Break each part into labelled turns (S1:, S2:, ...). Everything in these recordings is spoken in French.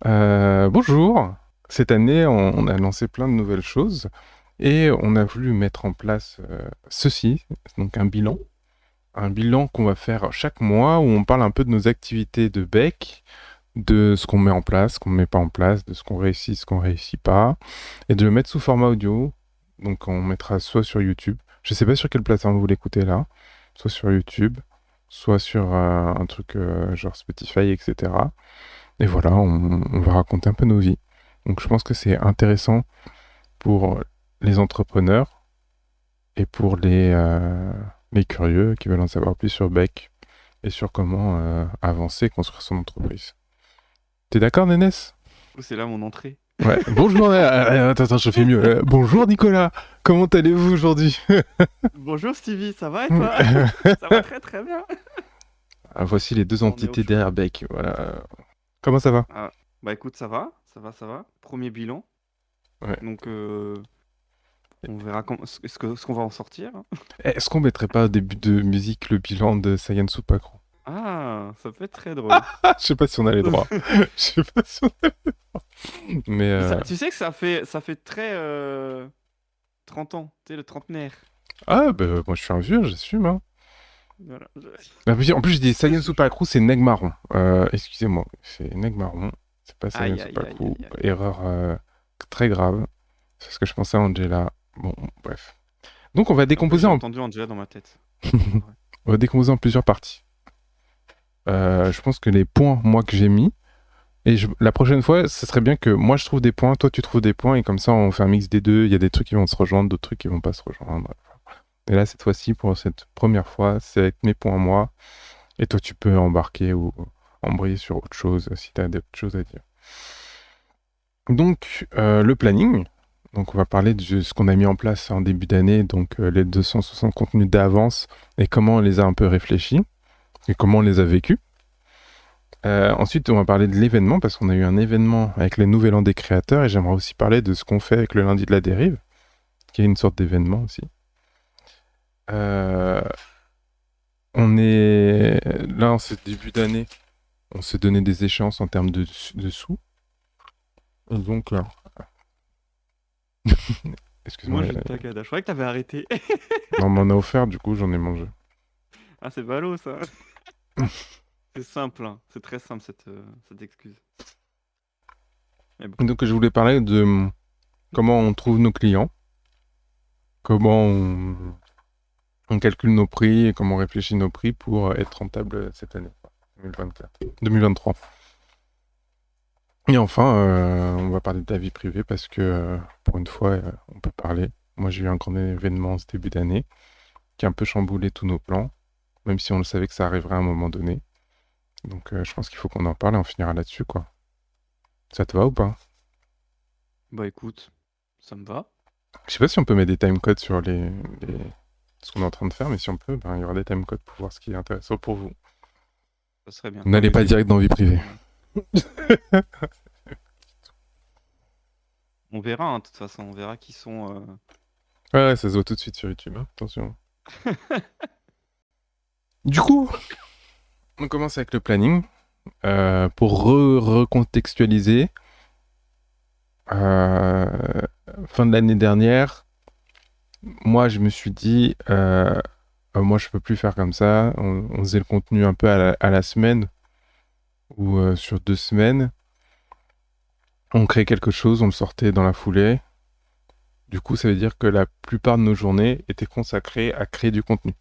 S1: Bonjour. Cette année, on a lancé plein de nouvelles choses et on a voulu mettre en place ceci, donc un bilan qu'on va faire chaque mois où on parle un peu de nos activités de bec, de ce qu'on met en place, ce qu'on met pas en place, de ce qu'on réussit pas, et de le mettre sous format audio. Donc on mettra soit sur YouTube, je sais pas sur quelle plateforme vous l'écoutez là, soit sur YouTube, soit sur un truc genre Spotify, etc. Et voilà, on va raconter un peu nos vies. Donc je pense que c'est intéressant pour les entrepreneurs et pour les curieux qui veulent en savoir plus sur Beck et sur comment avancer, construire son entreprise. T'es d'accord, Nénès?
S2: Oh, c'est là mon entrée.
S1: Ouais. Bonjour, attends, je fais mieux. Bonjour Nicolas, comment allez-vous aujourd'hui?
S2: Bonjour Stevie, ça va et toi? Ça va très très bien.
S1: Ah, voici les deux
S2: On est au
S1: entités
S2: chaud.
S1: derrière Beck. Voilà. Comment ça va?
S2: Ah, bah écoute, ça va, ça va, ça va. Premier bilan.
S1: Ouais.
S2: Donc on verra ce qu'on va en sortir, hein.
S1: Est-ce qu'on mettrait pas au début de musique le bilan de Saiyan Supakro?
S2: Ah, ça peut être très drôle.
S1: Je sais pas si on a les droits. Je sais pas si on a... Mais
S2: Mais tu sais que ça fait très 30 ans, tu sais, le trentenaire.
S1: ah, bah, moi je suis un vieux, j'assume. Hein.
S2: Voilà.
S1: Bah, en plus, j'ai dit Saiyan Supakru, c'est Neg Marron. Excusez-moi, c'est Neg Marron. C'est pas Saiyan
S2: Aïe, aïe, aïe,
S1: Supakru.
S2: aïe, aïe.
S1: Erreur très grave. C'est ce que je pensais à Angela. Bon, bref. Donc, on va
S2: En plus,
S1: décomposer
S2: j'ai
S1: en,
S2: entendu Angela dans ma tête. C'est pas vrai.
S1: on va décomposer en plusieurs parties. Je pense que les points, moi, que j'ai mis, la prochaine fois, ce serait bien que moi je trouve des points, toi tu trouves des points, et comme ça on fait un mix des deux. Il y a des trucs qui vont se rejoindre, d'autres trucs qui vont pas se rejoindre. Et là, cette fois-ci, pour cette première fois, c'est avec mes points à moi. Et toi, tu peux embarquer ou embrayer sur autre chose si tu as d'autres choses à dire. Donc, le planning. Donc, on va parler de ce qu'on a mis en place en début d'année, donc les 260 contenus d'avance et comment on les a un peu réfléchis et comment on les a vécus. Ensuite, on va parler de l'événement parce qu'on a eu un événement avec le Nouvel An des créateurs et j'aimerais aussi parler de ce qu'on fait avec le lundi de la dérive, qui est une sorte d'événement aussi. Euh, on est là en ce début d'année, on s'est donné des échéances en termes de sous. Et donc, excuse-moi,
S2: Moi, je tagada. Je croyais que t'avais arrêté.
S1: on m'en a offert, du coup, j'en ai mangé.
S2: Ah, c'est ballot ça. C'est simple, hein. C'est très simple cette excuse. Mais bon.
S1: Donc, je voulais parler de comment on trouve nos clients, comment on calcule nos prix et comment on réfléchit nos prix pour être rentable cette année, 2024, 2023. Et enfin, on va parler de ta vie privée parce que pour une fois, on peut parler. Moi, j'ai eu un grand événement ce début d'année qui a un peu chamboulé tous nos plans, même si on le savait que ça arriverait à un moment donné. Donc, je pense qu'il faut qu'on en parle et on finira là-dessus, quoi. Ça te va ou pas?
S2: Bah écoute, ça me va.
S1: Je sais pas si on peut mettre des timecodes sur ce qu'on est en train de faire, mais si on peut, ben, il y aura des timecodes pour voir ce qui est intéressant pour vous.
S2: Ça serait bien. Non
S1: N'allez
S2: mais
S1: pas direct dans vie privée.
S2: on verra, hein, de toute façon, on verra qui sont.
S1: Ouais, ça se voit tout de suite sur YouTube, hein. Attention. Du coup, on commence avec le planning. Pour recontextualiser, euh, fin de l'année dernière, moi je me suis dit, moi je peux plus faire comme ça. On faisait le contenu un peu à la semaine ou sur 2 semaines. On crée quelque chose, on le sortait dans la foulée. Du coup, ça veut dire que la plupart de nos journées étaient consacrées à créer du contenu.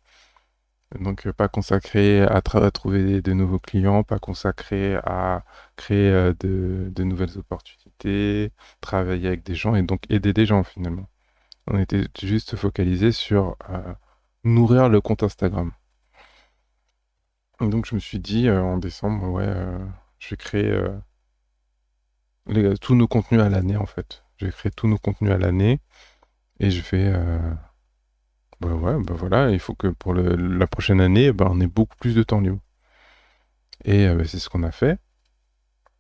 S1: Donc, pas consacré à trouver de nouveaux clients, pas consacré à créer de nouvelles opportunités, travailler avec des gens et donc aider des gens finalement. On était juste focalisé sur nourrir le compte Instagram. Et donc, je me suis dit en décembre, ouais, je vais créer tous nos contenus à l'année en fait. Je vais créer tous nos contenus à l'année et je vais. Bah ouais, bah voilà, il faut que pour la prochaine année, bah, on ait beaucoup plus de temps libre. Et bah, c'est ce qu'on a fait.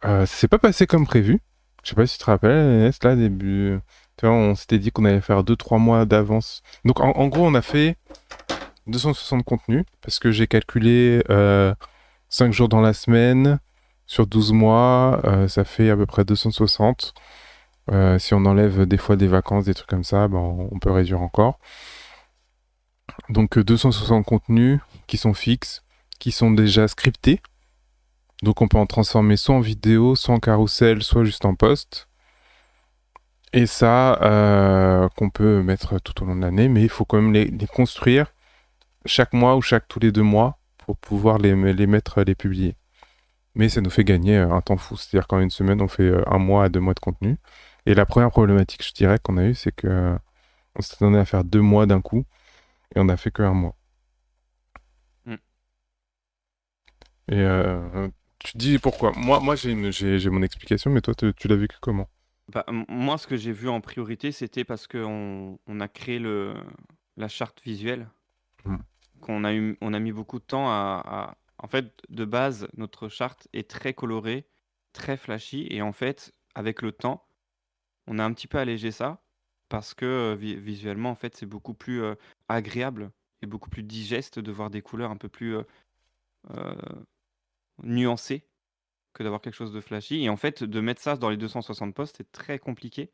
S1: Ça s'est pas passé comme prévu. Je sais pas si tu te rappelles, Inès, là, début. Tu vois, on s'était dit qu'on allait faire 2 3 mois d'avance. Donc en gros, on a fait 260 contenus parce que j'ai calculé 5 jours dans la semaine, Sur 12 mois, ça fait à peu près 260. Si on enlève des fois des vacances, des trucs comme ça, ben, on peut réduire encore. Donc 260 contenus qui sont fixes, qui sont déjà scriptés. Donc on peut en transformer soit en vidéo, soit en carrousel, soit juste en post. Et ça, qu'on peut mettre tout au long de l'année, mais il faut quand même les construire chaque mois ou tous les 2 mois pour pouvoir les mettre, les publier. Mais ça nous fait gagner un temps fou. C'est-à-dire qu'en une semaine, on fait 1 mois à 2 mois de contenu. Et la première problématique, je dirais, qu'on a eue, c'est que on s'attendait à faire 2 mois d'un coup et on a fait que 1 mois.
S2: Mm.
S1: Et tu te dis pourquoi? Moi j'ai mon explication, mais toi, tu l'as vécu comment?
S2: Bah, moi, ce que j'ai vu en priorité, c'était parce qu'on a créé la charte visuelle,
S1: Mm.
S2: on a mis beaucoup de temps En fait, de base, notre charte est très colorée, très flashy, et en fait, avec le temps, on a un petit peu allégé ça parce que visuellement, en fait, c'est beaucoup plus agréable et beaucoup plus digeste de voir des couleurs un peu plus euh, nuancées que d'avoir quelque chose de flashy. Et en fait, de mettre ça dans les 260 postes, c'est très compliqué.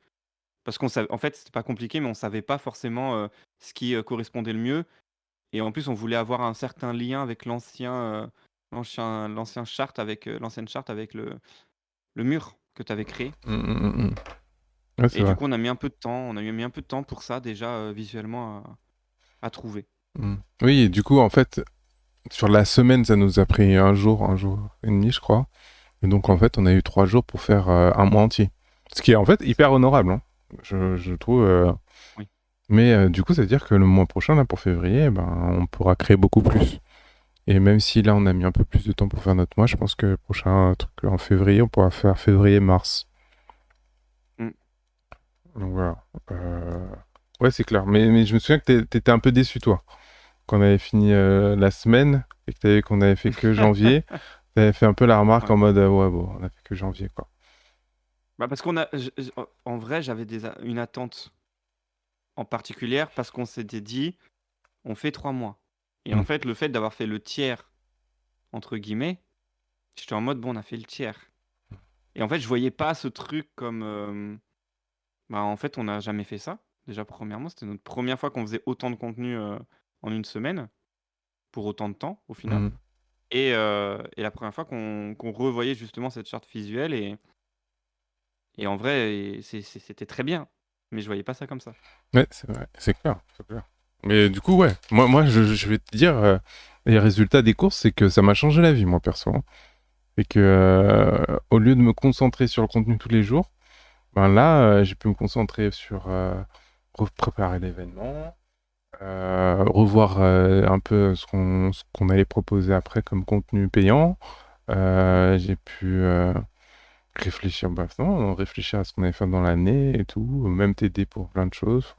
S2: Parce qu'on savait, en fait, c'était pas compliqué, mais on savait pas forcément ce qui correspondait le mieux. Et en plus, on voulait avoir un certain lien avec l'ancien chart, avec l'ancienne charte, avec le mur que tu avais créé.
S1: Mm, mm, mm, mm. Ouais, c'est
S2: Et du
S1: vrai.
S2: coup, on a mis un peu de temps. On a mis un peu de temps pour ça déjà visuellement à trouver.
S1: Mm. Oui, et du coup, en fait, sur la semaine, ça nous a pris un jour et demi, je crois. Et donc, en
S2: Mm.
S1: fait, on a eu 3 jours pour faire un mois entier. Ce qui est en fait hyper honorable, hein, je trouve.
S2: Oui.
S1: Mais du coup, ça veut dire que le mois prochain, là, pour février, ben, on pourra créer beaucoup plus. Et même si là, on a mis un peu plus de temps pour faire notre mois, je pense que le prochain truc en février, on pourra faire février-mars.
S2: Mm.
S1: Donc voilà. Ouais, c'est clair. Mais je me souviens que t'étais un peu déçu, toi. Quand on avait fini la semaine et qu'on avait fait que janvier, t'avais fait un peu la remarque
S2: Ouais.
S1: en mode ouais, bon, on a fait que janvier, quoi.
S2: Bah, parce en vrai, j'avais une attente en particulière parce qu'on s'était dit, on fait 3 mois. Et en
S1: Mm.
S2: fait, le fait d'avoir fait le tiers, entre guillemets, j'étais en mode, bon, on a fait le tiers. Et en fait, je voyais pas ce truc comme. Bah, en fait, on n'a jamais fait ça. Déjà, premièrement, c'était notre première fois qu'on faisait autant de contenu en une semaine, pour autant de temps, au final.
S1: Mm.
S2: Et la première fois qu'on revoyait justement cette charte visuelle. Et en vrai, c'était très bien. Mais je voyais pas ça comme ça.
S1: Ouais, c'est vrai, c'est clair, c'est clair. Mais du coup, ouais, moi je vais te dire, les résultats des courses, c'est que ça m'a changé la vie, moi, perso, hein. Et que, au lieu de me concentrer sur le contenu tous les jours, ben là, j'ai pu me concentrer sur préparer l'événement, revoir un peu ce qu'on allait proposer après comme contenu payant.
S2: Mhm.
S1: J'ai pu réfléchir, bah, non, réfléchir à ce qu'on allait faire dans l'année et tout, même t'aider pour plein de choses.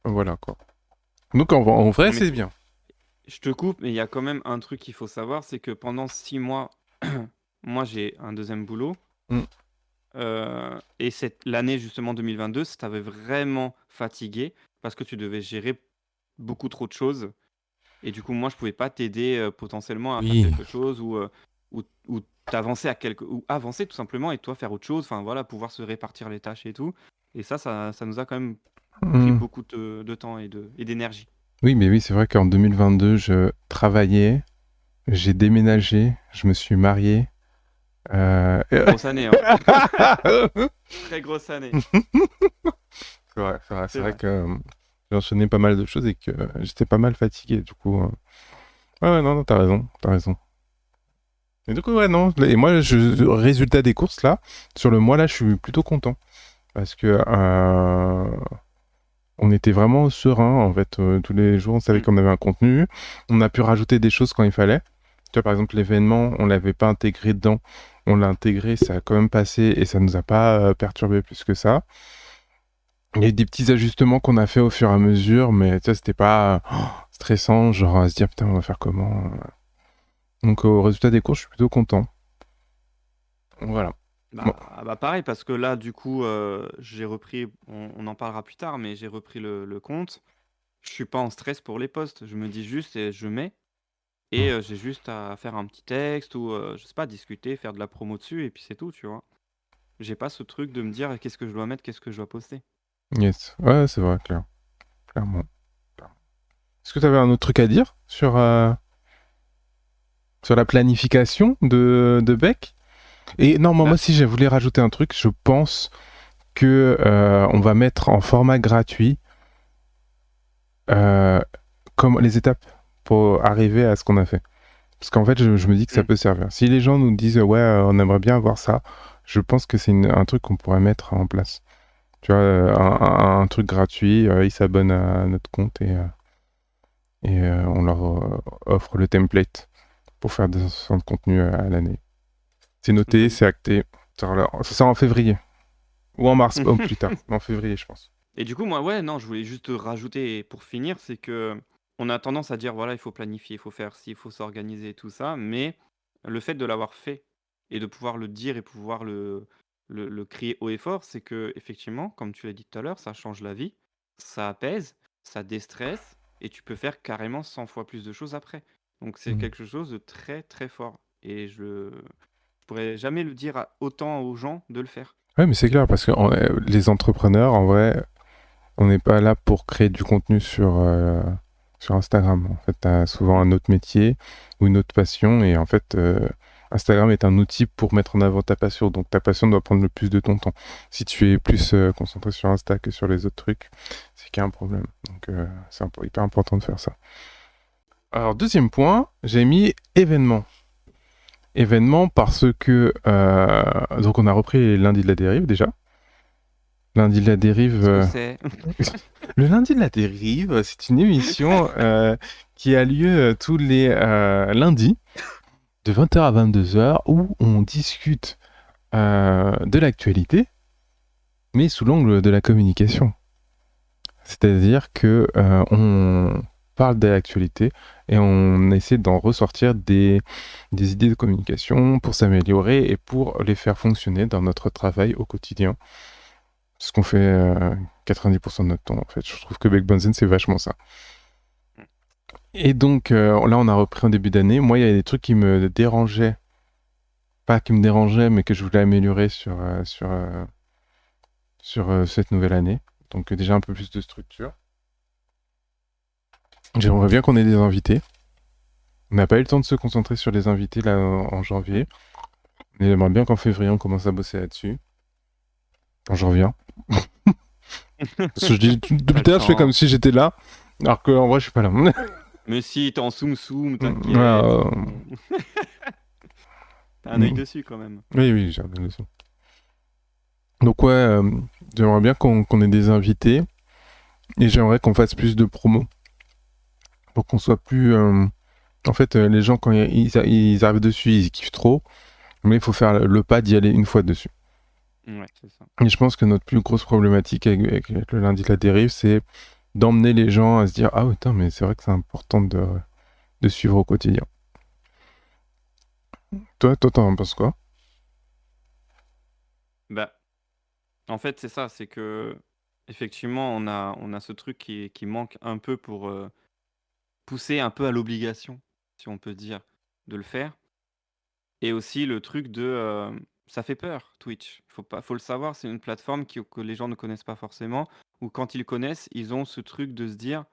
S1: Enfin, voilà quoi. Donc en vrai,
S2: Non, mais
S1: c'est bien.
S2: je te coupe, mais il y a quand même un truc qu'il faut savoir, c'est que pendant 6 mois, moi j'ai un deuxième boulot.
S1: Mm.
S2: Et l'année justement 2022, ça t'avait vraiment fatigué parce que tu devais gérer beaucoup trop de choses. Et du coup, moi, je pouvais pas t'aider potentiellement à faire
S1: Oui.
S2: quelque chose ou t'avancer ou avancer tout simplement et toi faire autre chose. Enfin voilà, pouvoir se répartir les tâches et tout. Et ça nous a quand même pris
S1: Mm.
S2: beaucoup de temps et d'énergie.
S1: Oui, mais oui, c'est vrai qu'en 2022, je travaillais, j'ai déménagé, je me suis marié. C'est
S2: Grosse année, hein. Très grosse année.
S1: vrai, c'est
S2: C'est
S1: vrai
S2: vrai.
S1: que j'ai enchaîné pas mal de choses et que j'étais pas mal fatigué, du coup. Ouais, ouais, non, non, t'as raison, t'as raison. Et du coup, ouais, non. Et moi, résultat des courses, là, sur le mois, là, je suis plutôt content. Parce que on était vraiment serein, en fait. Tous les jours, on savait
S2: Mm.
S1: qu'on avait un contenu. On a pu rajouter des choses quand il fallait. Tu vois, par exemple, l'événement, on l'avait pas intégré dedans. On l'a intégré, ça a quand même passé et ça nous a pas perturbé plus que ça. Il y a eu des petits ajustements qu'on a fait au fur et à mesure, mais tu vois, c'était pas stressant, genre à se dire putain, on va faire comment. Donc, au résultat des courses, je suis plutôt content. Voilà. Bon.
S2: Bah pareil, parce que là, du coup, j'ai repris, on en parlera plus tard, mais j'ai repris le compte. Je suis pas en stress pour les postes. Je me dis juste, et je mets. et j'ai juste à faire un petit texte ou, je sais pas, discuter, faire de la promo dessus et puis c'est tout, tu vois? J'ai pas ce truc de me dire: «Qu'est-ce que je dois mettre? Qu'est-ce que je dois poster?»
S1: Yes. Ouais, c'est vrai, clairement. Est-ce que tu avais un autre truc à dire sur la planification de Beck? Et non, moi
S2: Bah,
S1: si je voulais rajouter un truc, je pense que on va mettre en format gratuit euh, comme les étapes pour arriver à ce qu'on a fait. Parce qu'en fait, je me dis que ça
S2: mmh,
S1: peut servir. Si les gens nous disent ouais, on aimerait bien avoir ça, je pense que c'est un truc qu'on pourrait mettre en place. Tu vois, un truc gratuit, ils s'abonnent à notre compte et on leur offre le template pour faire des sessions de contenu à l'année. C'est noté,
S2: mmh
S1: c'est acté. Ça sort en février. Ou en mars, oh, plus tard. En février, je pense.
S2: et du coup, moi, ouais, non, je voulais juste rajouter pour finir, c'est que on a tendance à dire: «Voilà, il faut planifier, il faut faire ci, il faut s'organiser et tout ça», mais le fait de l'avoir fait et de pouvoir le dire et pouvoir le crier haut et fort, c'est que effectivement, comme tu l'as dit tout à l'heure, ça change la vie, ça apaise, ça déstresse et tu peux faire carrément 100 fois plus de choses après. Donc c'est
S1: Mm.
S2: quelque chose de très, très fort et je pourrais jamais le dire à autant aux gens de le faire.
S1: Ouais, mais c'est clair, parce que les entrepreneurs, en vrai, on n'est pas là pour créer du contenu sur Instagram. En fait, tu as souvent
S2: Mmh.
S1: un autre métier ou une autre passion. Et en fait, Instagram est un outil pour mettre en avant ta passion. Donc ta passion doit prendre le plus de ton temps. Si tu es plus concentré sur Insta que sur les autres trucs, c'est qu'il y a un problème. Donc c'est hyper important de faire ça. Alors, deuxième point, j'ai mis événement. Événement parce que... donc on a repris lundi de la dérive déjà. Lundi de la dérive...
S2: Qu'est-ce que c'est?
S1: Le lundi de la dérive, c'est une émission qui a lieu tous les lundis de 20h à 22h où on discute de l'actualité, mais sous l'angle de la communication. C'est-à-dire que on parle de l'actualité et on essaie d'en ressortir des idées de communication pour s'améliorer et pour les faire fonctionner dans notre travail au quotidien. Ce qu'on fait 90% de notre temps, en fait. Je trouve que Beck Bonzen, c'est vachement ça. Et donc, là, on a repris en début d'année. Moi, il y a des trucs qui me dérangeaient. Pas qui me dérangeaient, mais que je voulais améliorer sur cette nouvelle année. Donc, déjà un peu plus de structure. J'aimerais bien qu'on ait des invités. On n'a pas eu le temps de se concentrer sur les invités, là, en janvier. Mais j'aimerais bien qu'en février, on commence à bosser là-dessus. Quand j'en reviens. Parce que je dis,
S2: Tu
S1: depuis
S2: le
S1: tout à l'heure, je fais comme
S2: temps.
S1: si j'étais là. Alors qu'en vrai, je suis pas là.
S2: Mais si, t'es en soum-soum, t'inquiète,
S1: Euh,
S2: tu un œil dessus quand même.
S1: Oui, oui, j'ai regardé ça. Donc ouais, j'aimerais bien qu'on ait des invités et j'aimerais qu'on fasse plus de promos pour qu'on soit plus... En fait, les gens, quand ils arrivent dessus, ils kiffent trop, mais il faut faire le pas d'y aller une fois dessus.
S2: Ouais, c'est ça.
S1: Et je pense que notre plus grosse problématique avec le lundi de la dérive, c'est d'emmener les gens à se dire ah putain, mais c'est vrai que c'est important de suivre au quotidien. Toi, t'en penses quoi?
S2: Bah, en fait, c'est ça, c'est que effectivement, on a ce truc qui manque un peu pour, pousser un peu à l'obligation, si on peut dire, de le faire et aussi le truc de, ça fait peur Twitch. Faut le savoir, c'est une plateforme que les gens ne connaissent pas forcément ou quand ils connaissent, ils ont ce truc de se dire: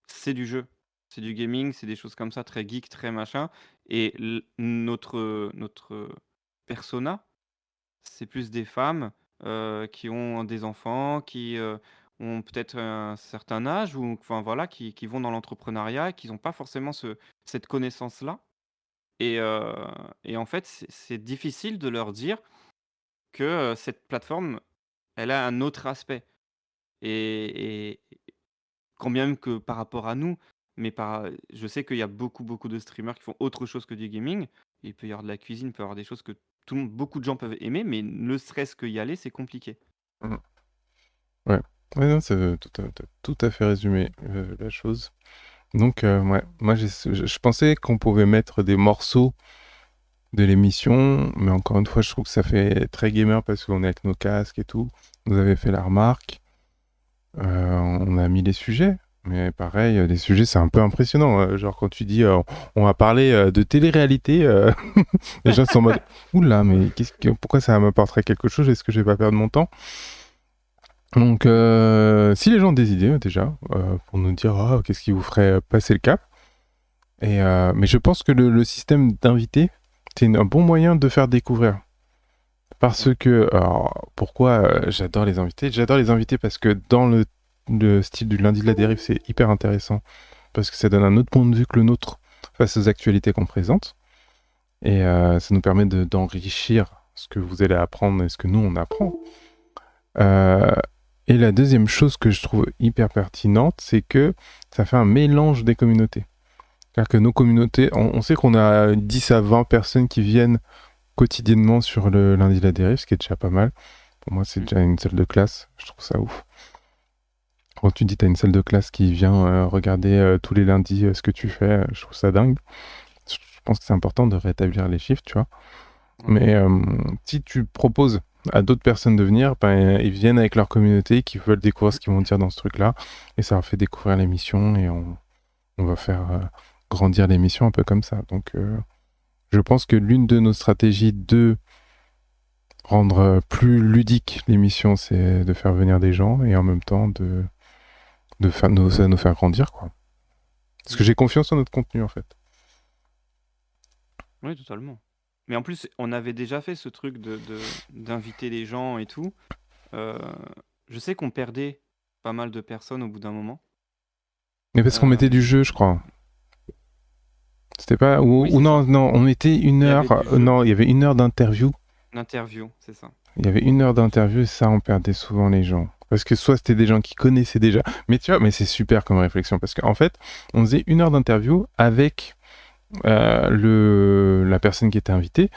S2: «C'est du jeu, c'est du gaming», c'est des choses comme ça très geek, très machin et notre persona, c'est plus des femmes, qui ont des enfants, qui, ont peut-être un certain âge ou enfin voilà, qui vont dans l'entrepreneuriat, qui n'ont pas forcément cette connaissance-là et heu et en fait, c'est difficile de leur dire que, cette plateforme, elle a un autre aspect et quand bien même que par rapport à nous, mais je sais qu'il y a beaucoup, beaucoup de streamers qui font autre chose que du gaming. Il peut y avoir de la cuisine, il peut y avoir des choses que beaucoup de gens peuvent aimer, mais ne serait-ce qu'y aller, c'est compliqué.
S1: Mhm. Ouais. Ouais, non, t'as tout à fait résumé la chose. Donc, ouais, moi, je pensais qu'on pouvait mettre des morceaux de l'émission, mais encore une fois, je trouve que ça fait très gamer parce qu'on est avec nos casques et tout. Vous avez fait la remarque. On a mis les sujets. Mais pareil, les sujets, c'est un peu impressionnant. Genre quand tu dis, on va parler de télé-réalité, les gens sont en mode, oula, mais pourquoi ça m'apporterait quelque chose? Est-ce que je vais pas perdre mon temps? Donc, si les gens ont des idées déjà, pour nous dire, oh, qu'est-ce qui vous ferait passer le cap? Mais je pense que le système d'invités, c'est un bon moyen de faire découvrir. Parce que, alors, pourquoi j'adore les invités? J'adore les invités parce que dans le style du lundi de la dérive, c'est hyper intéressant. Parce que ça donne un autre point de vue que le nôtre face aux actualités qu'on présente. Et ça nous permet d'enrichir ce que vous allez apprendre et ce que nous, on apprend. Et la deuxième chose que je trouve hyper pertinente, c'est que ça fait un mélange des communautés. C'est-à-dire que nos communautés, on sait qu'on a 10 à 20 personnes qui viennent quotidiennement sur le lundi de la dérive, ce qui est déjà pas mal. Pour moi, c'est déjà une salle de classe. Je trouve ça ouf. Quand tu dis t'as une salle de classe qui vient regarder tous les lundis ce que tu fais, je trouve ça dingue. Je pense que c'est important de rétablir les chiffres, tu vois. Mais si tu proposes à d'autres personnes de venir, ben, ils viennent avec leur communauté, qui veulent découvrir ce qu'ils vont dire dans ce truc-là, et ça leur fait découvrir l'émission, et on va faire grandir l'émission un peu comme ça. Donc, je pense que l'une de nos stratégies de rendre plus ludique l'émission, c'est de faire venir des gens, et en même temps de nous faire grandir, quoi. Parce que j'ai confiance en notre contenu, en fait.
S2: Oui, totalement. Mais en plus, on avait déjà fait ce truc d'inviter les gens et tout. Je sais qu'on perdait pas mal de personnes au bout d'un moment.
S1: Mais parce qu'on mettait du jeu, je crois. C'était pas...
S2: Oui,
S1: Ou
S2: c'est
S1: non,
S2: ça.
S1: non, on mettait une
S2: Il y avait
S1: heure...
S2: du jeu,
S1: non, il y avait une heure d'interview.
S2: l'interview, c'est ça.
S1: Il y avait une heure d'interview et ça, on perdait souvent les gens. Parce que soit c'était des gens qui connaissaient déjà... Mais tu vois, mais c'est super comme réflexion. Parce qu'en fait, on faisait une heure d'interview avec la personne qui était invitée.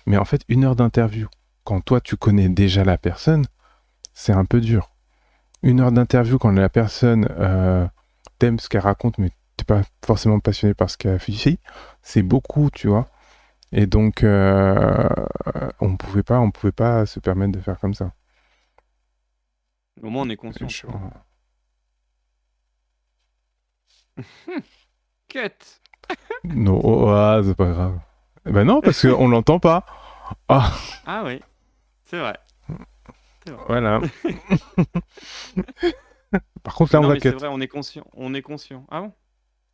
S1: Mais en fait, une heure d'interview, quand toi, tu connais déjà la personne, c'est un peu dur. Une heure d'interview quand la personne t'aime ce qu'elle raconte, mais t'es pas forcément passionné par ce qu'elle fait ici, c'est beaucoup, tu vois. Et donc, on pouvait pas se permettre de faire comme ça.
S2: Au moins, on est conscient. tu vois. Cut.
S1: Non, c'est pas grave. Eh ben non, parce qu'on l'entend pas. Ah,
S2: Ah oui, c'est vrai. C'est vrai.
S1: voilà. Par contre, là, on
S2: Non,
S1: va
S2: mais c'est
S1: cut.
S2: vrai, on est conscient. On est conscient. Ah bon?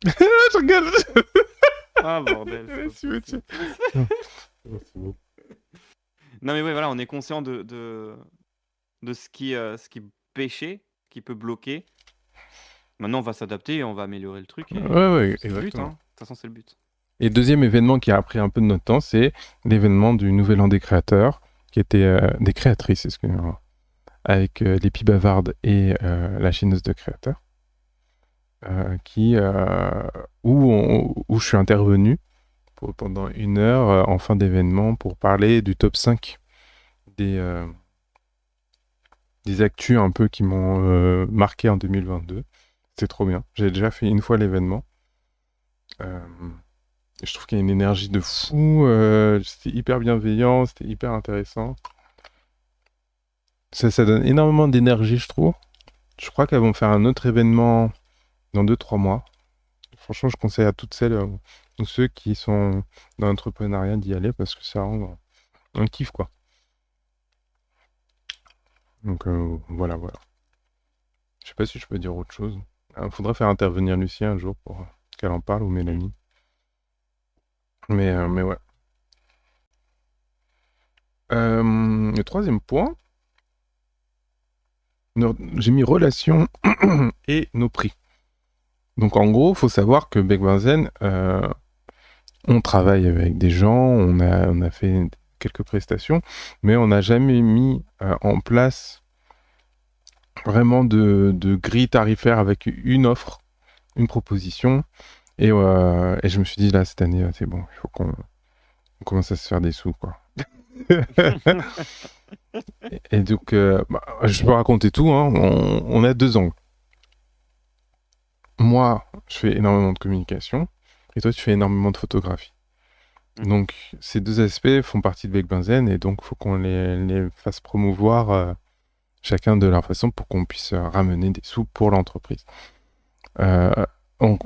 S1: Je rigole.
S2: Ah bordel. c'est pas possible.
S1: C'est bon.
S2: Non, mais ouais, voilà, on est conscient de ce qui péché, qui peut bloquer. Maintenant, on va s'adapter et on va améliorer le truc. Et
S1: Ouais,
S2: c'est le but,
S1: exactement.
S2: hein. De toute façon, c'est le but.
S1: Et deuxième événement qui a pris un peu de notre temps, c'est l'événement du Nouvel An des créateurs, qui était des créatrices, excusez-moi, avec l'Épi Bavarde et la chineuse de créateurs, où je suis intervenu pendant une heure en fin d'événement pour parler du top 5 des actus un peu qui m'ont marqué en 2022. C'est trop bien. J'ai déjà fait une fois l'événement. Je trouve qu'il y a une énergie de fou. C'était hyper bienveillant, c'était hyper intéressant. Ça donne énormément d'énergie, je trouve. Je crois qu'elles vont faire un autre événement dans 2-3 mois. Franchement, je conseille à toutes celles ou ceux qui sont dans l'entrepreneuriat d'y aller parce que ça rend un kiff, quoi. Donc voilà. Je sais pas si je peux dire autre chose. Faudrait faire intervenir Lucie un jour pour qu'elle en parle ou Mélanie. Mais ouais. Le troisième point, j'ai mis relation et nos prix. Donc en gros, il faut savoir que Bec Benzen, on travaille avec des gens, on a fait quelques prestations, mais on n'a jamais mis en place vraiment de grille tarifaire avec une offre, une proposition. Et je me suis dit, là, cette année, c'est bon, il faut qu'on commence à se faire des sous, quoi. Et donc, je peux raconter tout, hein. On a 2 angles. Moi, je fais énormément de communication, et toi, tu fais énormément de photographie. Donc, ces 2 aspects font partie de Bec Benzen, et donc, il faut qu'on les fasse promouvoir chacun de leur façon pour qu'on puisse ramener des sous pour l'entreprise. Euh,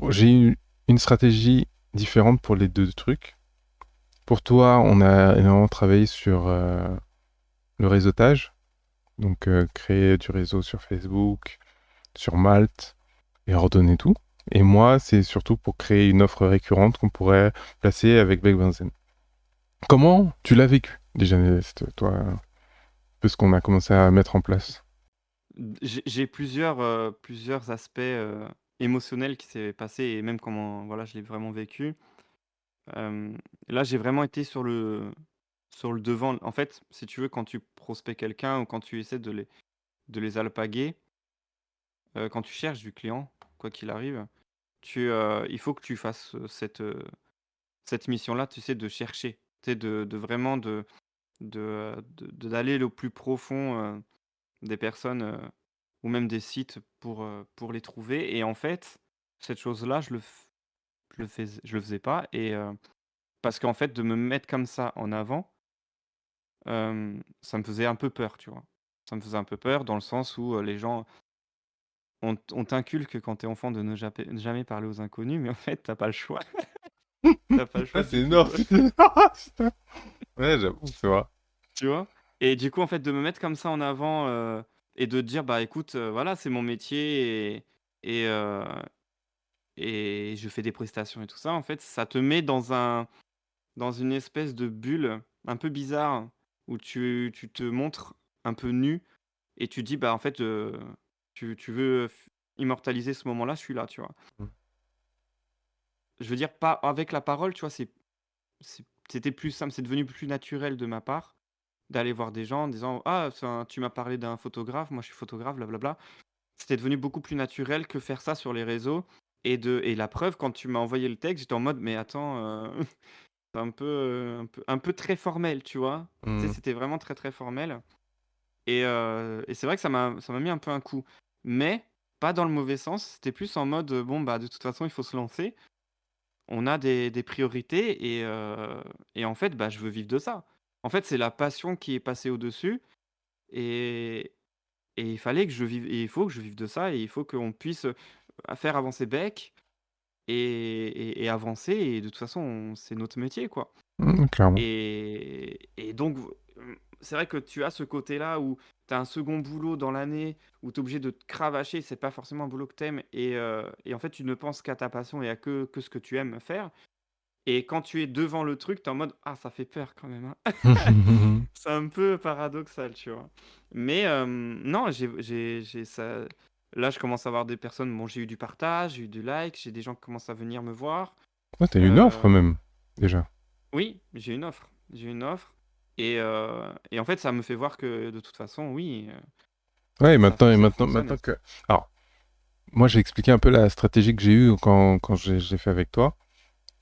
S1: j'ai eu une stratégie différente pour les deux trucs. Pour toi, on a énormément travaillé sur le réseautage, donc créer du réseau sur Facebook, sur Malte et ordonner tout. Et moi, c'est surtout pour créer une offre récurrente qu'on pourrait placer avec Backbenzen. Comment tu l'as vécu déjà, Nest, toi, un peu ce qu'on a commencé à mettre en place?
S2: J'ai plusieurs aspects, émotionnels qui s'est passé et même comment, voilà, je l'ai vraiment vécu. Hem, Là, j'ai vraiment été sur le devant. En fait, si tu veux, quand tu prospectes quelqu'un ou quand tu essaies de les alpaguer, quand tu cherches du client, quoi qu'il arrive, il faut que tu fasses, cette mission-là, tu sais, de chercher. Tu sais, de vraiment d'aller le plus profond, des personnes, ou même des sites pour les trouver et en fait, cette chose-là, je le faisais pas et parce qu'en fait, de me mettre comme ça en avant, ça me faisait un peu peur, tu vois? Ça me faisait un peu peur dans le sens où, les gens on t'inculque quand tu es enfant de ne jamais parler aux inconnus, mais en fait, t'as pas le choix. T'as pas le
S1: Ah,
S2: choix
S1: c'est
S2: du tout,
S1: énorme,
S2: quoi.
S1: c'est énorme, putain. Ouais, j'avoue, c'est vrai.
S2: Tu vois? Et du coup, en fait, de me mettre comme ça en avant, et de dire: «Bah, écoute, voilà, c'est mon métier et heu et je fais des prestations et tout ça», en fait, ça te met dans une espèce de bulle un peu bizarre où tu te montres un peu nu et tu dis: «Bah, en fait, tu veux immortaliser ce moment-là, je suis là», tu vois?
S1: Mm.
S2: Je veux dire, pas avec la parole, tu vois? C'était plus simple, c'est devenu plus naturel de ma part d'aller voir des gens en disant: «Ah, enfin, tu m'as parlé d'un photographe, moi je suis photographe, blablabla». C'était devenu beaucoup plus naturel que faire ça sur les réseaux et la preuve, quand tu m'as envoyé le texte, j'étais en mode: «Mais attends, c'est un peu très formel», tu vois? Tu sais,
S1: Mm.
S2: c'était vraiment très, très formel et c'est vrai que ça m'a mis un peu un coup, mais pas dans le mauvais sens. C'était plus en mode, bon, bah, de toute façon, il faut se lancer. On a des priorités et en fait, bah, je veux vivre de ça. En fait, c'est la passion qui est passée au-dessus et et il fallait que je vive et il faut que je vive de ça et il faut qu'on puisse, faire avancer Beck et avancer et de toute façon, c'est notre métier, quoi.
S1: Mm, clairement.
S2: Et donc c'est vrai que tu as ce côté-là où tu as un second boulot dans l'année, où tu es obligé de te cravacher, c'est pas forcément un boulot que tu aimes et en fait, tu ne penses qu'à ta passion et à que ce que tu aimes faire et quand tu es devant le truc, tu es en mode: «Ah, ça fait peur quand même, hein». C'est un peu paradoxal, tu vois? Mais non, j'ai ça là, je commence à avoir des personnes bon, j'ai eu du partage, j'ai eu du like, j'ai des gens qui commencent à venir me voir.
S1: Ouais, t'as une offre
S2: Heu,
S1: même, déjà.
S2: oui, j'ai une offre et en fait, ça me fait voir que de toute façon, oui,
S1: Ouais,
S2: ça
S1: et
S2: ça
S1: maintenant,
S2: fonctionne.
S1: maintenant que... Alors, moi, j'ai expliqué un peu la stratégie que j'ai eue quand j'ai fait avec toi.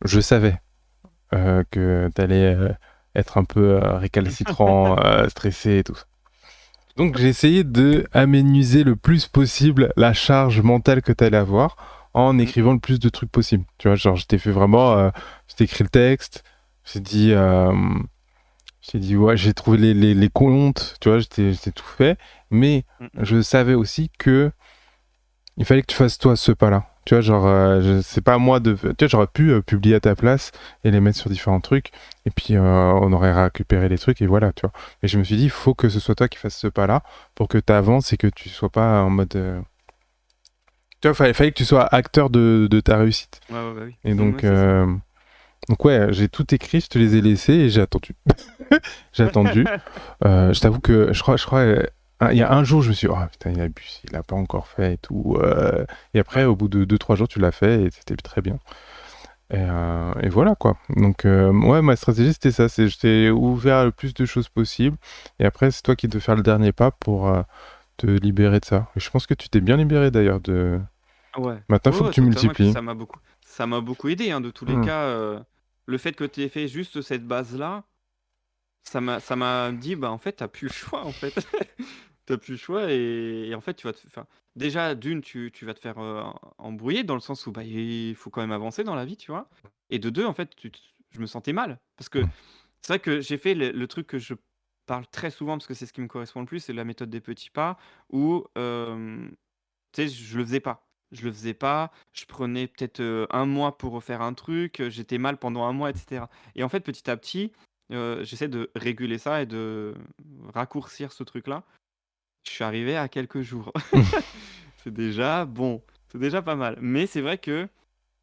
S1: Je savais que t'allais être un peu récalcitrant, stressé et tout ça. Donc, j'ai essayé de aménuiser le plus possible la charge mentale que t'allais avoir en
S2: Mmh,
S1: écrivant le plus de trucs possible. Tu vois, genre, je t'ai fait vraiment... je t'ai écrit le texte, j'ai dit... j'ai dit, ouais, j'ai trouvé les comptes, tu vois, j'étais tout fait. Mais
S2: mmh mh.
S1: je savais aussi que il fallait que tu fasses toi ce pas-là. Tu vois, genre, c'est pas à moi de. Tu vois, j'aurais pu publier à ta place et les mettre sur différents trucs. Et puis, on aurait récupéré les trucs et voilà, tu vois. Mais je me suis dit, il faut que ce soit toi qui fasses ce pas-là pour que tu avances et que tu sois pas en mode. Tu vois, fallait que tu sois acteur de ta réussite.
S2: Ouais, ouais, bah, oui.
S1: Et
S2: Ouais, c'est ça.
S1: donc ouais, j'ai tout écrit, je te les ai laissés et j'ai attendu. J'ai attendu. Je t'avoue que je crois, il y a un jour, je me suis dit, oh putain, il abuse, il a pas encore fait et tout. Et après,
S2: Ouais.
S1: au bout de 2-3 jours, tu l'as fait et c'était très bien. Et voilà quoi. Donc, ouais, ma stratégie, c'était ça. C'est je t'ai ouvert le plus de choses possible. Et après, c'est toi qui dois faire le dernier pas pour te libérer de ça. Et je pense que tu t'es bien libéré d'ailleurs de.
S2: Ouais.
S1: Maintenant, il
S2: Ouais,
S1: faut que
S2: ouais,
S1: tu
S2: totalement et puis
S1: multiplies.
S2: ça m'a beaucoup aidé, hein, de tous les
S1: Hmm.
S2: cas, le fait que tu aies fait juste cette base-là, ça m'a dit: «Bah, en fait, tu as plus le choix, en fait». Tu as plus le choix et en fait, tu vas te enfin, déjà d'une, tu vas te faire, embrouiller dans le sens où, bah, il faut quand même avancer dans la vie, tu vois? Et de 2 en fait, je me sentais mal parce que
S1: Hmm.
S2: c'est vrai que j'ai fait le truc que je parle très souvent parce que c'est ce qui me correspond le plus, c'est la méthode des petits pas où, tu sais, je le faisais pas. je le faisais pas, je prenais peut-être, 1 mois pour refaire un truc, j'étais mal pendant un mois et cetera et en fait, petit à petit, j'essaie de réguler ça et de raccourcir ce truc-là. Je suis arrivé à quelques jours. C'est déjà bon, c'est déjà pas mal mais c'est vrai que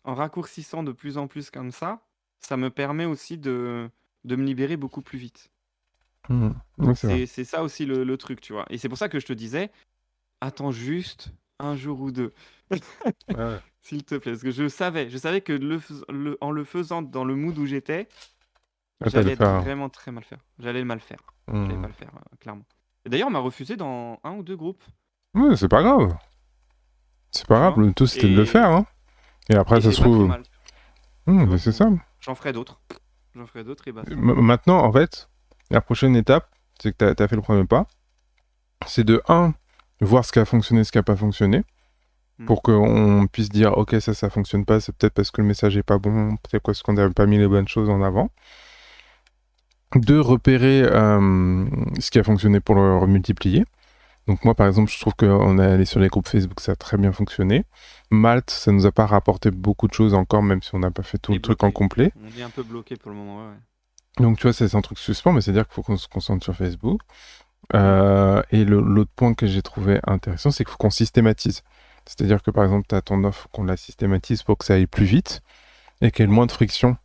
S2: en raccourcissant de plus en plus comme ça me permet aussi de me libérer beaucoup plus vite.
S1: Oui, c'est vrai.
S2: C'est ça aussi le truc, tu vois? Et c'est pour ça que je te disais: «Attends juste un jour ou 2,
S1: Ouais, ouais.
S2: s'il te plaît». Parce que je savais que en le faisant dans le mood où j'étais,
S1: Ah, t'allais
S2: j'allais être
S1: faire un...
S2: vraiment très mal faire. J'allais mal faire. J'allais
S1: Hmm.
S2: pas le faire, clairement. Et d'ailleurs, on m'a refusé dans un ou 2 groupes,
S1: Ouais, c'est pas grave. C'est pas
S2: tu
S1: grave,
S2: vois?
S1: le tout c'était de le faire,
S2: Et
S1: hein. Et après,
S2: et
S1: ça
S2: c'est
S1: se
S2: pas plus
S1: trouve...
S2: mal, tu vois?
S1: mais c'est ça.
S2: J'en ferai d'autres. J'en ferai d'autres et basta.
S1: Maintenant, en fait, la prochaine étape, c'est que t'as fait le premier pas. C'est de un, voir ce qui a fonctionné, ce qui a pas fonctionné,
S2: Mmh.
S1: pour qu'on puisse dire, ok, ça fonctionne pas, c'est peut-être parce que le message est pas bon, peut-être parce qu'on n'avait pas mis les bonnes choses en avant. Deux, repérer ce qui a fonctionné pour le remultiplier. Donc moi, par exemple, je trouve qu'on est allé sur les groupes Facebook, ça a très bien fonctionné. Malte, ça nous a pas rapporté beaucoup de choses encore, même si on n'a pas fait tout
S2: On
S1: le
S2: est
S1: truc en
S2: bloqué.
S1: complet.
S2: On est un peu bloqué pour le moment, ouais, ouais.
S1: Donc tu vois, c'est un truc suspens, mais c'est-à-dire qu'il faut qu'on se concentre sur Facebook.
S2: Mmh.
S1: Et l'autre point que j'ai trouvé intéressant, c'est qu'il faut qu'on systématise. C'est-à-dire que par exemple, tu as ton offre, qu'on la systématise pour que ça aille plus vite et qu'il y ait moins de friction.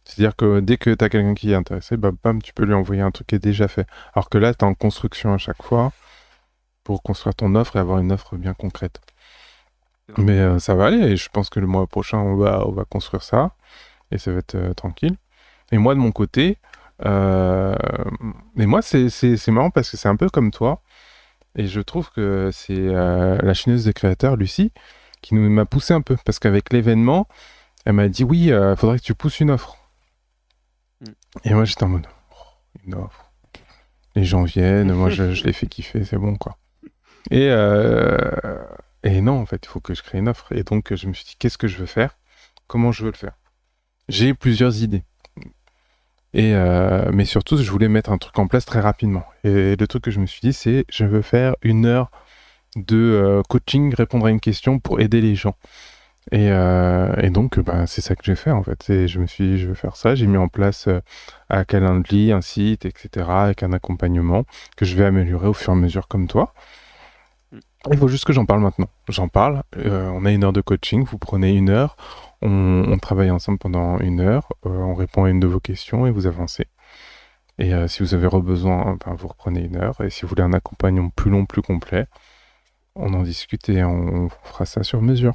S1: C'est-à-dire que dès que tu as quelqu'un qui est intéressé, bah, bam, tu peux lui envoyer un truc qui est déjà fait. Alors que là, tu es en construction à chaque fois pour construire ton offre et avoir une offre bien concrète.
S2: C'est vrai.
S1: Mais ça va aller et je pense que le mois prochain, on va construire ça et ça va être tranquille. Et moi, de mon côté, mais moi, c'est marrant parce que c'est un peu comme toi. Et je trouve que c'est la chineuse des créateurs, Lucie, qui m'a poussé un peu. Parce qu'avec l'événement, elle m'a dit oui, faudrait que tu pousses une offre.
S2: Mmh.
S1: Et moi, j'étais en mode, oh, une offre. Les gens viennent, moi, je les fais kiffer, c'est bon, quoi. Et, et non, en fait, il faut que je crée une offre. Et donc, je me suis dit, qu'est-ce que je veux faire? Comment je veux le faire? J'ai plusieurs idées. Mais surtout, je voulais mettre un truc en place très rapidement. Et le truc que je me suis dit, c'est je veux faire 1 heure de coaching, répondre à une question pour aider les gens. Et donc, bah, c'est ça que j'ai fait en fait. Je me suis dit, je vais faire ça. J'ai mis en place un Calendly, un site, etc., avec un accompagnement que je vais améliorer au fur et à mesure comme toi.
S2: Mmh.
S1: Il faut juste que j'en parle maintenant. J'en parle. On a 1 heure de coaching. Vous prenez 1 heure. On travaille ensemble pendant 1 heure. On répond à une de vos questions et vous avancez. Et si vous avez besoin, ben, vous reprenez 1 heure. Et si vous voulez un accompagnement plus long, plus complet, on en discute et on fera ça sur mesure.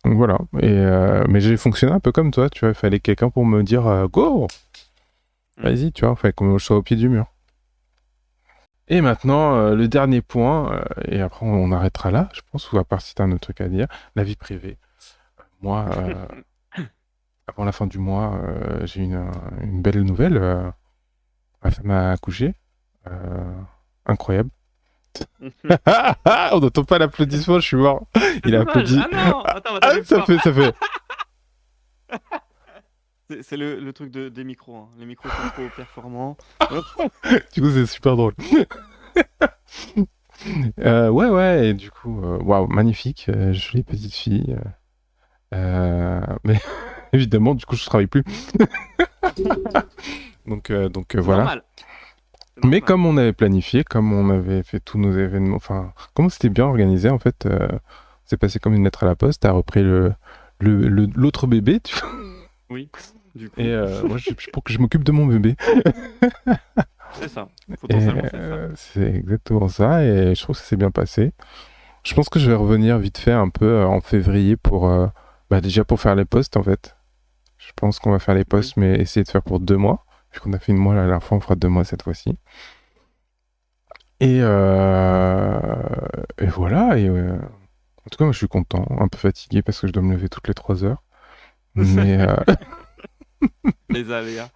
S1: Donc voilà. Mais j'ai fonctionné un peu comme toi, tu vois. Il fallait quelqu'un pour me dire go, vas-y, tu vois. Il fallait que je sois au pied du mur. Et maintenant, le dernier point, et après on arrêtera là, je pense, ou à part si t'as un autre truc à dire, la vie privée. Moi, avant la fin du mois, j'ai une belle nouvelle. Ma femme a accouché. Incroyable. On n'entend pas l'applaudissement, je suis mort.
S2: C'est
S1: Il a
S2: dommage!
S1: applaudi.
S2: Ah non! Attends, on va
S1: Ah,
S2: taper
S1: ça
S2: fort.
S1: fait, ça fait.
S2: C'est le truc des micros, hein. Les micros sont trop performants. Hop.
S1: Du coup, c'est super drôle. Ouais, ouais, et du coup, waouh, magnifique, jolie petite fille. Mais évidemment, du coup, je travaille plus. Donc
S2: C'est
S1: voilà.
S2: normal, c'est
S1: Mais
S2: normal.
S1: comme on avait planifié, comme on avait fait tous nos événements, enfin, comme c'était bien organisé, en fait, c'est passé comme une lettre à la poste. T'as repris l'autre bébé, tu vois.
S2: Oui, du coup,
S1: Et moi, pour que je m'occupe de mon bébé.
S2: c'est ça.
S1: Et
S2: Potentiellement, c'est ça.
S1: c'est exactement ça. Et je trouve que ça s'est bien passé. Je pense que je vais revenir vite fait un peu en février pour, bah, déjà pour faire les posts, en fait. Je pense qu'on va faire les
S2: Oui.
S1: posts, mais essayer de faire pour 2 mois. Vu qu'on a fait 1 mois la dernière fois, on fera 2 mois cette fois-ci. Et, et voilà. En tout cas, moi, je suis content. Un peu fatigué parce que je dois me lever toutes les 3 heures. Mais,
S2: Les aléas.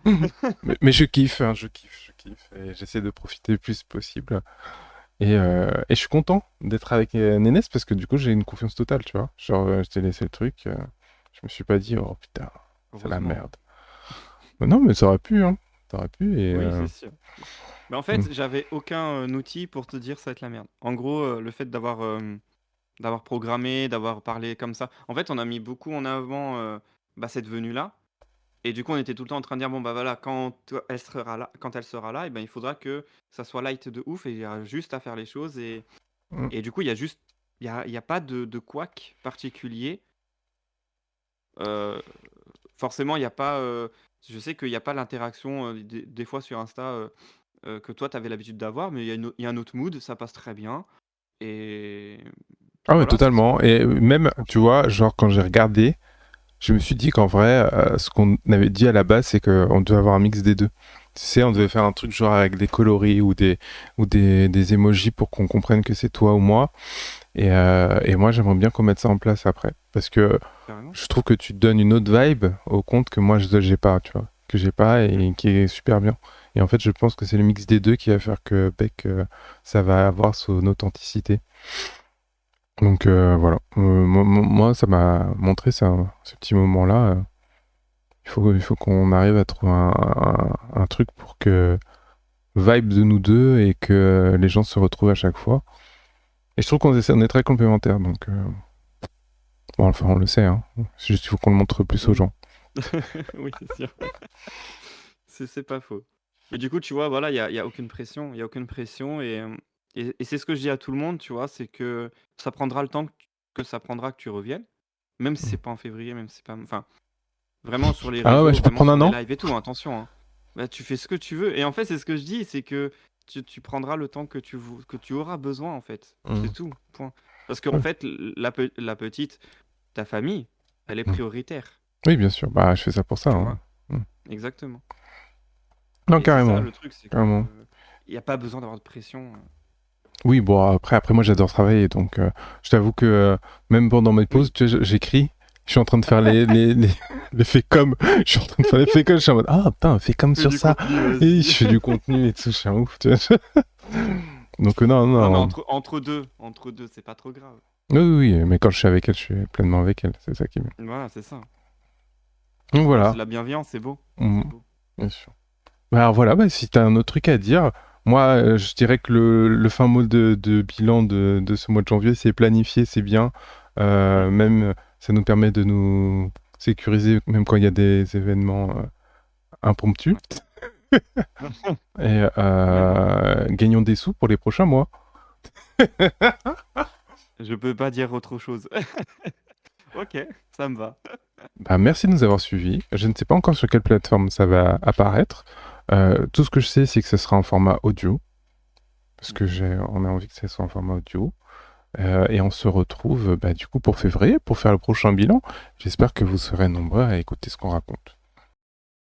S1: mais je kiffe, hein, je kiffe. Et j'essaie de profiter le plus possible. Et je suis content d'être avec Nénès parce que du coup, j'ai une confiance totale, tu vois. Genre, je t'ai laissé le truc. Je me suis pas dit, oh putain, c'est la
S2: Heureusement.
S1: merde. Mais non, mais ça aurait pu, hein. Ça aurait pu.
S2: Oui, c'est sûr. Mais en
S1: Mm.
S2: fait, j'avais aucun outil pour te dire ça va être la merde. En gros, le fait d'avoir d'avoir programmé, d'avoir parlé comme ça. En fait, on a mis beaucoup en avant, cette venue-là et du coup, on était tout le temps en train de dire: «Bon, bah, voilà, quand elle sera là et ben, il faudra que ça soit light de ouf et il y a juste à faire les choses»
S1: Mm.
S2: et du coup, il y a pas de couac particulier. Heu, Forcément, il y a pas, je sais qu'il y a pas l'interaction, des fois sur Insta, que toi, tu avais l'habitude d'avoir, mais il y a un autre mood, ça passe très bien et
S1: Ah ouais,
S2: voilà, c'est
S1: totalement. Et même, tu
S2: franchement
S1: vois, genre quand j'ai regardé, je me suis dit qu'en vrai, ce qu'on avait dit à la base, c'est qu'on devait avoir un mix des deux. Tu sais, on devait faire un truc genre avec des coloris ou des emojis pour qu'on comprenne que c'est toi ou moi. Et moi, j'aimerais bien qu'on mette ça en place après. Parce que
S2: carrément.
S1: je trouve que tu te donnes une autre vibe au compte que moi, je j'ai pas, tu vois. Que j'ai pas
S2: Mmh.
S1: et qui est super bien. Et en fait, je pense que c'est le mix des deux qui va faire que Beck, ça va avoir son authenticité. Donc voilà. Moi, ça m'a montré ça, ce petit moment-là. Il faut qu'on arrive à trouver un truc pour que vibe de nous deux et que les gens se retrouvent à chaque fois. Et je trouve on est très complémentaires. Donc bon, enfin, on le sait. Hein. C'est juste qu'il faut qu'on le montre plus aux
S2: Oui.
S1: gens.
S2: Oui, c'est sûr. C'est pas faux. Et du coup, tu vois, voilà, il y a aucune pression. Il y a aucune pression et c'est ce que je dis à tout le monde, tu vois? C'est que ça prendra le temps que ça prendra que tu reviennes, même si c'est pas en février, même si c'est pas enfin, vraiment sur les
S1: Ah ouais,
S2: réseaux,
S1: je peux
S2: vraiment
S1: prendre
S2: sur
S1: un
S2: les
S1: an.
S2: lives et tout, hein, attention, hein. Bah, tu fais ce que tu veux et en fait, c'est ce que je dis, c'est que tu prendras le temps que tu auras besoin, en fait. C'est
S1: Mm.
S2: tout, point. Parce qu'en
S1: Ouais.
S2: fait, la petite, ta famille, elle est
S1: Mm.
S2: prioritaire,
S1: Oui, bien sûr. Bah, je fais ça pour ça.
S2: tu
S1: Hein.
S2: vois?
S1: Mm.
S2: Exactement
S1: Non,
S2: et c'est ça
S1: carrément.
S2: le truc, c'est
S1: Carrément.
S2: que il y a pas besoin d'avoir de pression,
S1: Oui, bon, après moi, j'adore travailler. Donc, je t'avoue que même pendant mes pauses,
S2: oui.
S1: tu sais, j'écris. Je suis en train de faire les faits comme. Je suis en train de faire les faits comme. Je suis en mode, ah, putain, fais comme
S2: Fais
S1: sur
S2: du
S1: ça.
S2: contenu,
S1: Et je
S2: vas-y.
S1: fais du contenu et tout. Je suis un ouf, tu vois. Donc, non,
S2: Non, mais
S1: non.
S2: entre 2, c'est pas trop grave.
S1: Oui, oui, oui, mais quand je suis avec elle, je suis pleinement avec elle. C'est ça qui est bien.
S2: Voilà, c'est ça.
S1: Donc,
S2: C'est
S1: voilà.
S2: de la bienveillance, c'est beau,
S1: Mm,
S2: c'est beau.
S1: bien sûr. Bah, alors voilà, bah, si t'as un autre truc à dire, moi je dirais que le fin mot de bilan de ce mois de janvier, c'est planifié, c'est bien.
S2: Mmh.
S1: Même ça nous permet de nous sécuriser, même quand il y a des événements impromptus.
S2: Ouais.
S1: Et
S2: Vraiment.
S1: gagnons des sous pour les prochains mois.
S2: Je peux pas dire autre chose. OK, ça me va.
S1: Bah, merci de nous avoir suivis. Je ne sais pas encore sur quelle plateforme ça va apparaître. Tout ce que je sais, c'est que ce sera en format audio, parce que
S2: OK.
S1: on a envie que ça soit en format audio. Et on se retrouve bah, du coup pour février pour faire le prochain bilan. J'espère que vous serez nombreux à écouter ce qu'on raconte.